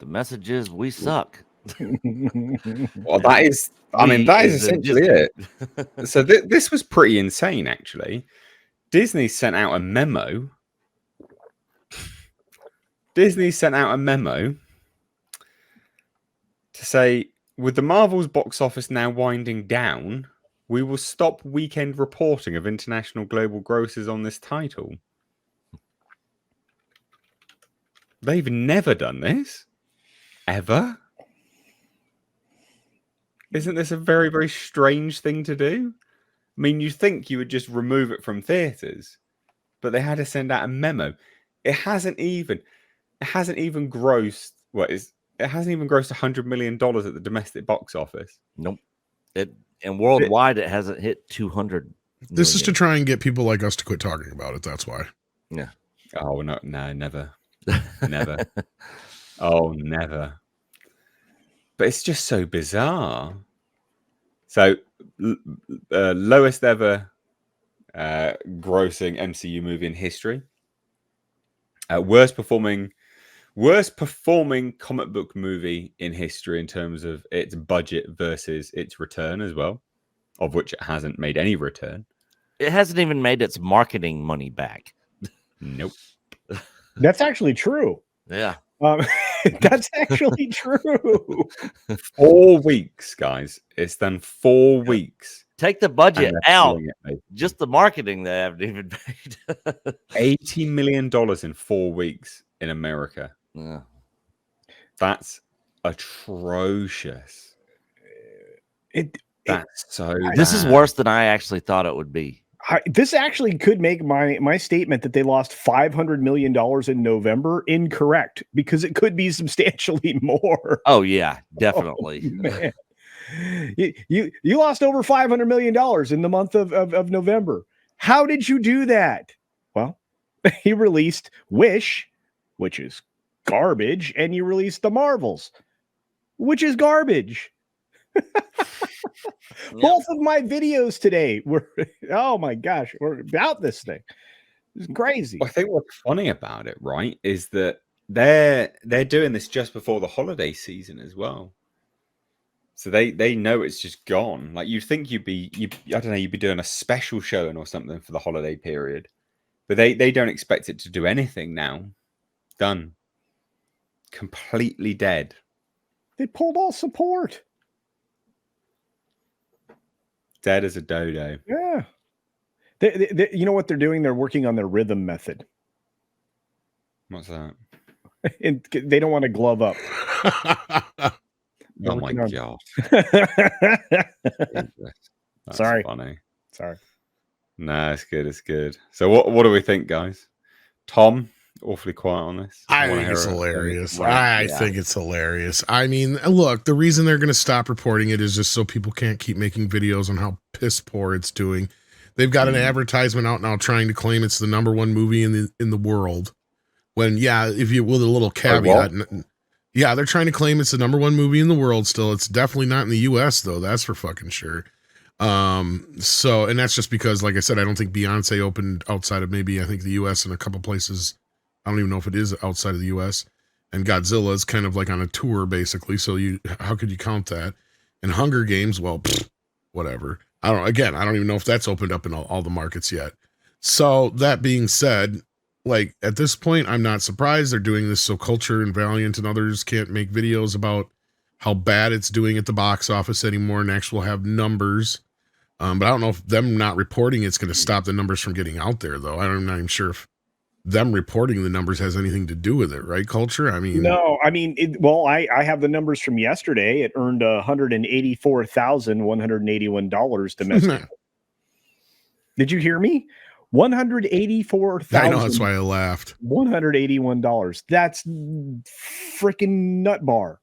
The message is we suck. Well, that is, I mean, We that is as in essentially Disney. it. So this was pretty insane, actually. Disney sent out a memo. To say, with the Marvel's box office now winding down, we will stop weekend reporting of international global grosses on this title. They've never done this. Ever. Isn't this a very, very strange thing to do? I mean, you think you would just remove it from theaters, but they had to send out a memo. It hasn't even grossed it hasn't even grossed $100 million at the domestic box office. Nope. And worldwide, it hasn't hit 200. This is to try and get people like us to quit talking about it. That's why. Yeah. Oh no, never, never. Oh, never. But it's just so bizarre. So, lowest ever grossing MCU movie in history. Worst performing comic book movie in history in terms of its budget versus its return as well, of which it hasn't made any return. It hasn't even made its marketing money back. Nope. That's actually true. Yeah. That's actually true. 4 weeks, guys. It's done 4 weeks. Take the budget out. It, just the marketing they haven't even made. $80 million in 4 weeks in America. Yeah. That's atrocious. That's so This bad. is worse than I actually thought it would be. This actually could make my statement that they lost $500 million in November incorrect, because it could be substantially more. Oh yeah, definitely. Oh, man. You lost over $500 million in the month of November. How did you do that? Well, he released Wish, which is garbage, and you released The Marvels, which is garbage. Both of my videos today were, oh my gosh, were about this thing. It's crazy. I think what's funny about it, right, is that they're doing this just before the holiday season as well. So they know it's just gone. Like, you'd think you'd be doing a special showing or something for the holiday period, but they don't expect it to do anything now. Done. Completely dead. They pulled all support. Dead as a dodo. Yeah. They, you know what they're doing? They're working on their rhythm method. What's that? And they don't want to glove up. Oh my god. That's Sorry. Funny. Sorry. No, it's good. It's good. So what do we think, guys? Tom, awfully quiet on this. I think it's hilarious. I think it's hilarious. I mean, look, the reason they're going to stop reporting it is just so people can't keep making videos on how piss poor it's doing. They've got an advertisement out now trying to claim it's the #1 movie in the world. When, yeah, if you with a little caveat, yeah, they're trying to claim it's the #1 movie in the world still. It's definitely not in the US though. That's for fucking sure. So, and that's just because, like I said, I don't think Beyonce opened outside of maybe, I think, the US and a couple places. I don't even know if it is outside of the US. And Godzilla is kind of like on a tour basically. So how could you count that? And Hunger Games, well, whatever. I don't even know if that's opened up in all the markets yet. So that being said, like at this point, I'm not surprised they're doing this so Culture and Valiant and others can't make videos about how bad it's doing at the box office anymore and actually have numbers. But I don't know if them not reporting it's going to stop the numbers from getting out there, though. I'm not even sure if them reporting the numbers has anything to do with it, right, Culture? I mean, no, I mean, I have the numbers from yesterday. It earned $184,181 domestic. Did you hear me? $184,000. I know, that's why I laughed. $181. That's freaking nut bar.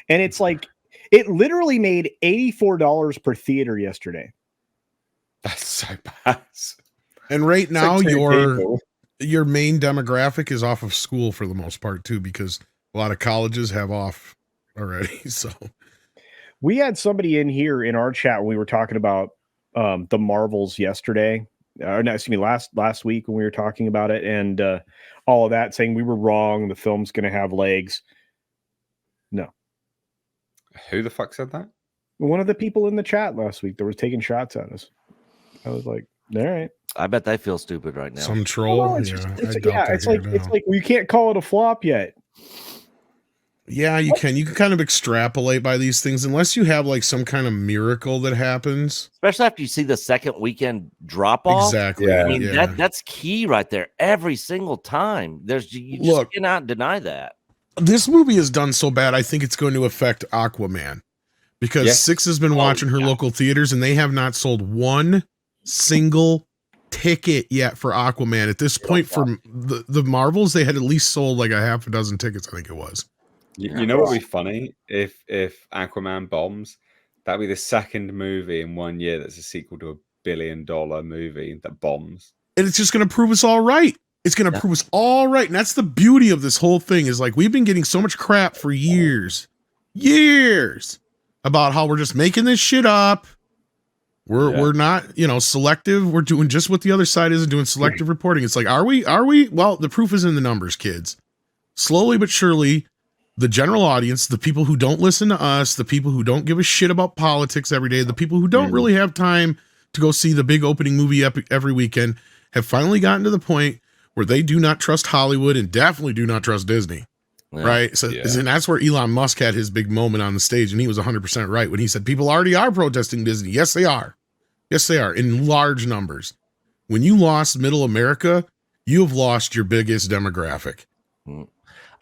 And it's like, it literally made $84 per theater yesterday. That's so bad. And right now, like your main demographic is off of school for the most part too, because a lot of colleges have off already. So we had somebody in here in our chat when we were talking about the Marvels yesterday. Last week when we were talking about it and all of that, saying we were wrong. The film's going to have legs. Who the fuck said that? One of the people in the chat last week that was taking shots at us. I was like, all right. I bet they feel stupid right now. Some troll. No, it's Yeah, just, I it's, doubt yeah, they're it's here like it's now. like well, you can't call it a flop yet. Yeah, you can. You can kind of extrapolate by these things unless you have like some kind of miracle that happens. Especially after you see the second weekend drop off. Exactly. Yeah. I mean, yeah. that's key right there. Every single time. You just Look. cannot deny that. This movie is done so bad, I think it's going to affect Aquaman because Yes. Six has been watching her local theaters and they have not sold one single ticket yet for Aquaman. At this point, for the Marvels, they had at least sold like a half a dozen tickets, I think it was. You know what would be funny if Aquaman bombs? That'd be the second movie in 1 year that's a sequel to a $1 billion movie that bombs. And it's just going to prove us all right. It's going to prove us all right. And that's the beauty of this whole thing is like we've been getting so much crap for years about how we're just making this shit up. We're not, selective. We're doing just what the other side is and doing selective reporting. It's like, are we? Well, the proof is in the numbers, kids. Slowly but surely, the general audience, the people who don't listen to us, the people who don't give a shit about politics every day, the people who don't really have time to go see the big opening movie every weekend have finally gotten to the point where they do not trust Hollywood and definitely do not trust Disney. Yeah. Right. So and that's where Elon Musk had his big moment on the stage. And he was 100% right when he said people already are protesting Disney. Yes, they are. Yes, they are in large numbers. When you lost middle America, you have lost your biggest demographic.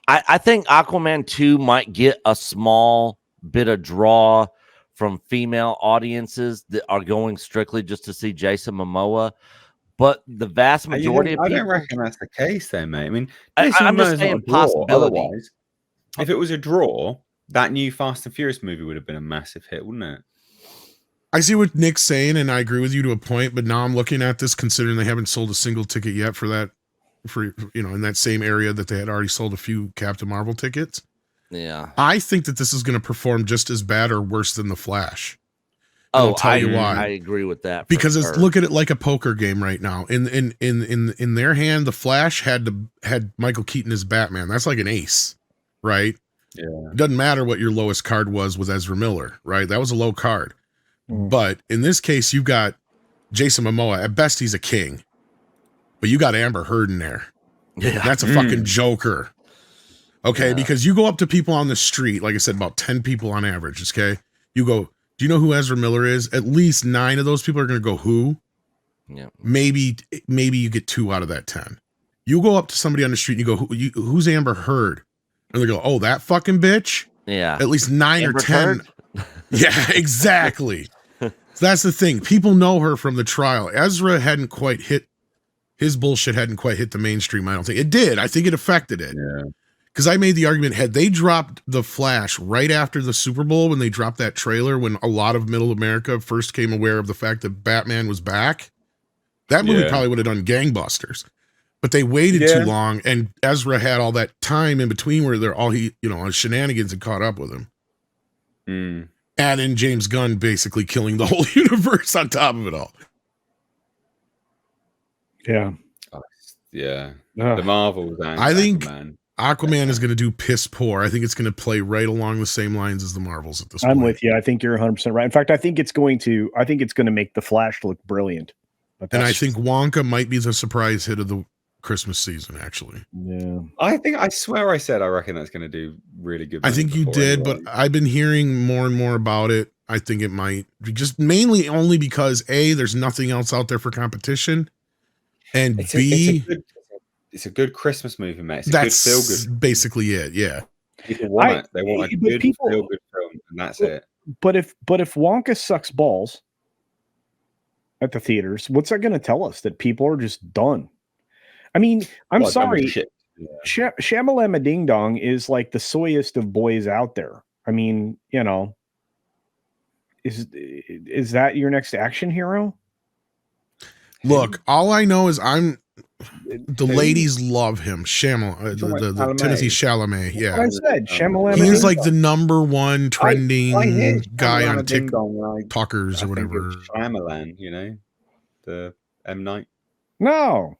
I think Aquaman 2 might get a small bit of draw from female audiences that are going strictly just to see Jason Momoa. But the vast majority of people... I don't reckon that's the case, though, mate. I mean, I'm just saying possibility. Otherwise, if it was a draw, that new Fast and Furious movie would have been a massive hit, wouldn't it? I see what Nick's saying, and I agree with you to a point. But now I'm looking at this, considering they haven't sold a single ticket yet for that, in that same area that they had already sold a few Captain Marvel tickets. Yeah, I think that this is going to perform just as bad or worse than The Flash. I'll tell you why. I agree with that because look at it like a poker game right now. In their hand, the Flash had Michael Keaton as Batman. That's like an ace, right? Yeah. It doesn't matter what your lowest card was with Ezra Miller, right? That was a low card. But in this case, you've got Jason Momoa. At best, he's a king. But you got Amber Heard in there. Yeah. That's a fucking joker. Okay, because you go up to people on the street, like I said, about 10 people on average, okay? You go, do you know who Ezra Miller is? At least 9 of those people are going to go, who? Yeah. Maybe you get 2 out of that 10. You go up to somebody on the street and you go, who's Amber Heard? And they go, oh, that fucking bitch? Yeah. At least 9 Amber or 10. Heard? Yeah, exactly. That's the thing. People know her from the trial. Ezra hadn't quite hit, his bullshit hadn't quite hit the mainstream, I don't think. It did. I think it affected it. Yeah. Because I made the argument, had they dropped The Flash right after the Super Bowl, when they dropped that trailer, when a lot of middle America first came aware of the fact that Batman was back, that movie probably would have done gangbusters. But they waited too long, and Ezra had all that time in between where they're all his shenanigans had caught up with him. Add in James Gunn basically killing the whole universe on top of it all. Yeah. Yeah. The Marvels. I think Aquaman is going to do piss poor. I think it's going to play right along the same lines as the Marvels at this point. I'm with you. I think you're 100% right. In fact, I think it's going to make the Flash look brilliant. And I think Wonka might be the surprise hit of the Christmas season, actually. Yeah. I swear I said I reckon that's going to do really good. I think you did, but I've been hearing more and more about it. I think it might, just mainly only because A, there's nothing else out there for competition, and B, it's a good Christmas movie, mate. It's a that's good feel-good. Basically it. Yeah. People want it. They want a good feel-good film, and that's it. But if Wonka sucks balls at the theaters, what's that going to tell us? That people are just done. I mean, I'm sorry. Shamalama Ding Dong is like the soyest of boys out there. I mean, is that your next action hero? Look, all I know is the ladies love him. The Timothy Chalamet. Yeah. I said Shamalama. He is like the number one trending guy on TikTokers or whatever. Shyamalan, the M Night. No.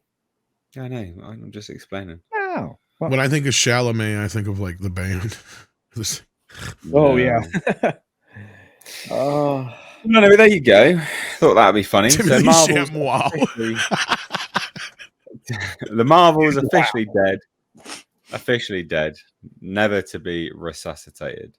I know. I'm just explaining. No. When I think of Chalamet, I think of like the band. Oh yeah. Oh. No, there you go. Thought that'd be funny. So Timothy Marvel's Shamwow. the Marvel is officially dead. Officially dead, never to be resuscitated.